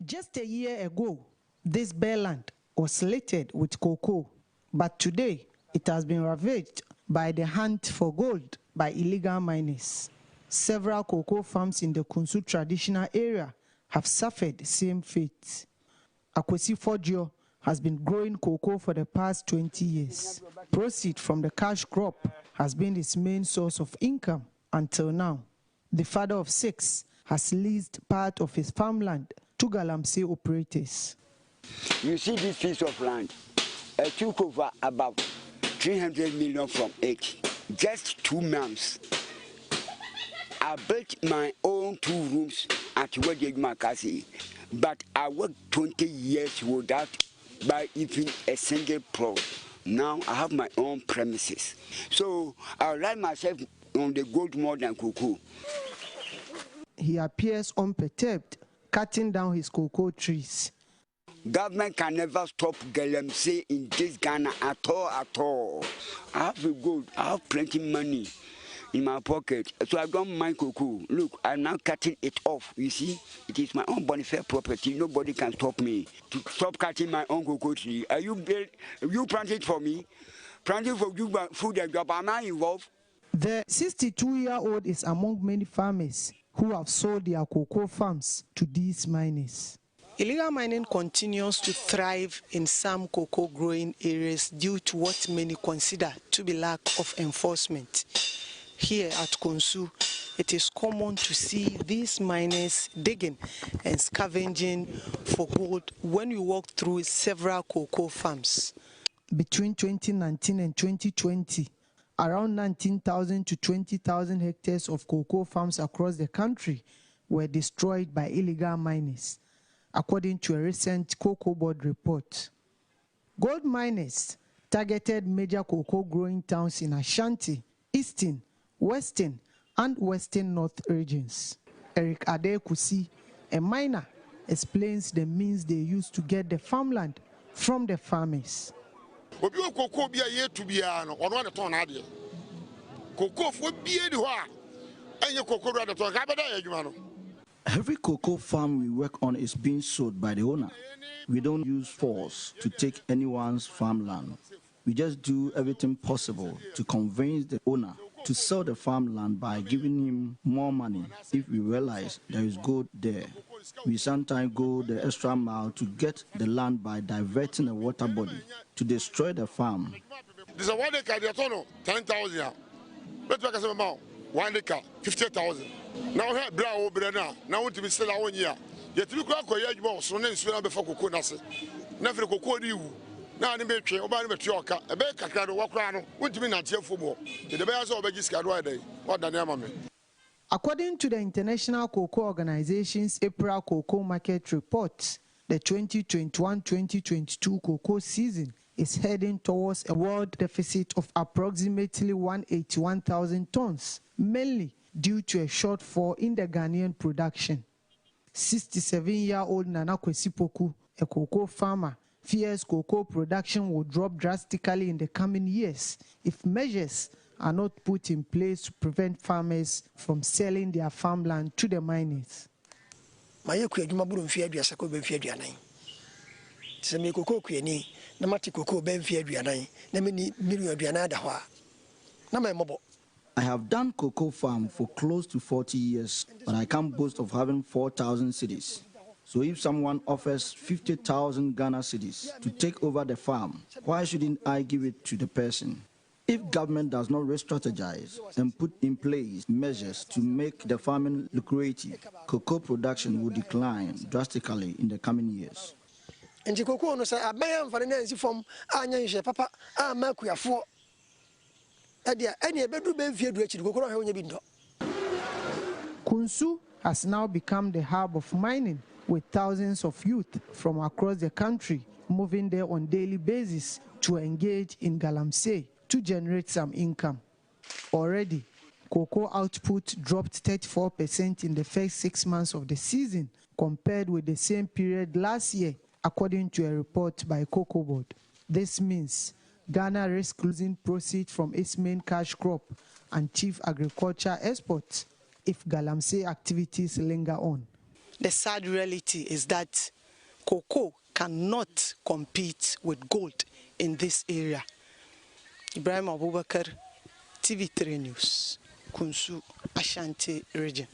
Just a year ago, this bare land was littered with cocoa, but today it has been ravaged by the hunt for gold by illegal miners. Several cocoa farms in the Kunsu traditional area have suffered the same fate. Akwesi Fodio has been growing cocoa for the past 20 years. Proceeds from the cash crop has been his main source of income until now. The father of 6 has leased part of his farmland to Galamsey operators. You see this piece of land, I took over about 300 million from it. Just 2 months. I built my own 2 rooms at Wadi Makasi, but I worked 20 years without buying even a single plot. Now I have my own premises. So I rely myself on the gold more than cocoa. He appears unperturbed, cutting down his cocoa trees. Government can never stop Galamsey in this Ghana at all. I have the gold, I have plenty money in my pocket, so I don't mind cocoa. Look, I'm now cutting it off, you see? It is my own bonafide property, nobody can stop me to stop cutting my own cocoa tree. Are you planting for me? Planting for you food and job, am I involved? The 62-year-old is among many farmers who have sold their cocoa farms to these miners. Illegal mining continues to thrive in some cocoa growing areas due to what many consider to be lack of enforcement. Here at Kunsu, it is common to see these miners digging and scavenging for gold when you walk through several cocoa farms. Between 2019 and 2020, around 19,000 to 20,000 hectares of cocoa farms across the country were destroyed by illegal miners, according to a recent Cocoa Board report. Gold miners targeted major cocoa growing towns in Ashanti, Eastern, Western, and Western North regions. Eric Adekusi, a miner, explains the means they use to get the farmland from the farmers. Every cocoa farm we work on is being sold by the owner. We don't use force to take anyone's farmland. We just do everything possible to convince the owner to sell the farmland by giving him more money if we realize there is gold there. We sometimes go the extra mile to get the land by diverting a water body to destroy the farm. This is 1 acre, 10,000. Let's make a 1 acre, 50,000. Now here, brown over now. Now want to be still 1 year. Yet we go to your so then swim before cocoa nasi. Never cocoa you. Now the baby, about the choka, a baker can walk around. Want to be not here for more. The bears over this card day. What the name? According to the International Cocoa Organization's April Cocoa Market Report, the 2021-2022 cocoa season is heading towards a world deficit of approximately 181,000 tons, mainly due to a shortfall in the Ghanaian production. 67-year-old Nana Kwesi Poku, a cocoa farmer, fears cocoa production will drop drastically in the coming years if measures are not put in place to prevent farmers from selling their farmland to the miners. I have done cocoa farm for close to 40 years, but I can't boast of having 4,000 cedis. So if someone offers 50,000 Ghana cedis to take over the farm, why shouldn't I give it to the person? If government does not re-strategize and put in place measures to make the farming lucrative, cocoa production will decline drastically in the coming years. Kunsu has now become the hub of mining, with thousands of youth from across the country moving there on a daily basis to engage in Galamsey to generate some income. Already, cocoa output dropped 34% in the first 6 months of the season compared with the same period last year, according to a report by Cocoa Board. This means Ghana risks losing proceeds from its main cash crop and chief agriculture exports if Galamsey activities linger on. the sad reality is that cocoa cannot compete with gold in this area. Ibrahim Abubakar, TV3 News, Kunsu, Ashanti region.